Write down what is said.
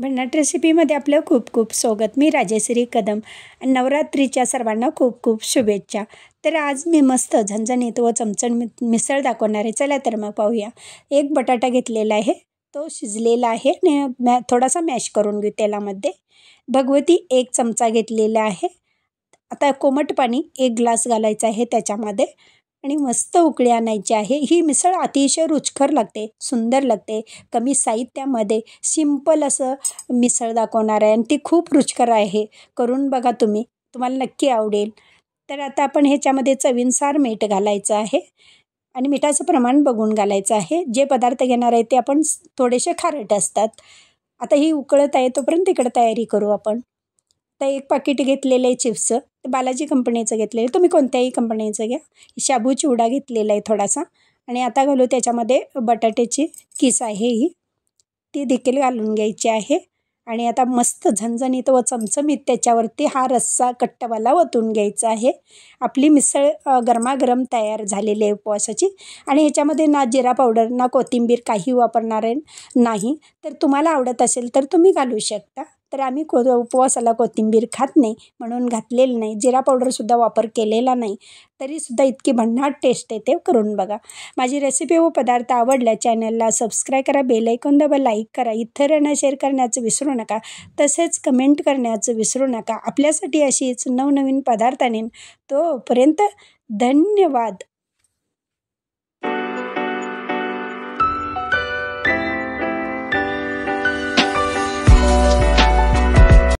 भन्नाट रेसिपीमध्ये आपलं खूप खूप स्वागत। मी राजेश्री कदम। नवरात्रीच्या सर्वांना खूप खूप शुभेच्छा। तर आज मी मस्त झणझणीत व चमचमीत मिसळ दाखवणार आहे। चला तर मग पाहूया। एक बटाटा घेतलेला आहे, तो शिजलेला आहे आणि थोडासा मॅश करून घेऊ तेलामध्ये। भगवती 1 चमचा घेतलेला आहे। आता कोमट पाणी 1 ग्लास घालायचं आहे त्याच्यामध्ये आणि मस्त उकळी आणायची आहे। ही मिसळ अतिशय रुचकर लागते, सुंदर लागते। कमी साहित्यामध्ये सिंपल असं मिसळ दाखवणार आहे आणि ती खूप रुचकर आहे। करून बघा तुम्ही, तुम्हाला नक्की आवडेल। तर आता आपण ह्याच्यामध्ये चवीनुसार मीठ घालायचं आहे आणि मिठाचं प्रमाण बघून घालायचं आहे। जे पदार्थ घेणार आहे ते आपण थोडेसे खारट असतात। आता ही उकळत आहे तोपर्यंत इकडे तयारी करू आपण। तर 1 पाकिट घेतलेलं आहे चिप्सचं, बालाजी कंपनीचं घेतलेलं आहे, तुम्ही कोणत्याही कंपनीचं घ्या। शाबू चिवडा घेतलेला आहे थोडासा आणि आता घालू त्याच्यामध्ये बटाट्याची किस आहे ही, ती देखील घालून घ्यायची आहे आणि आता मस्त झणझणीत व चमचमीत त्याच्यावरती हा रस्सा कट्टावाला ओतून घ्यायचा आहे। आपली मिसळ गरमागरम तयार झालेली आहे उपवासाची आणि ह्याच्यामध्ये ना जिरा पावडर ना कोथिंबीर काही वापरणार आहे नाही। तर तुम्हाला आवडत असेल तर तुम्ही घालू शकता। तर आम्ही उपवासाला कोथिंबीर खात नाही म्हणून घातलेलं नाही, जिरा पावडरसुद्धा वापर केलेला नाही, तरीसुद्धा इतकी भन्नाट टेस्ट येते। करून बघा। माझी रेसिपी व पदार्थ आवडल्या चॅनलला सबस्क्राईब करा, बेल आयकॉन दाबा, लाईक करा, इतरांना शेअर करण्याचं विसरू नका, तसेच कमेंट करण्याचं विसरू नका। आपल्यासाठी अशीच नवनवीन पदार्थ आणीन, तोपर्यंत धन्यवाद।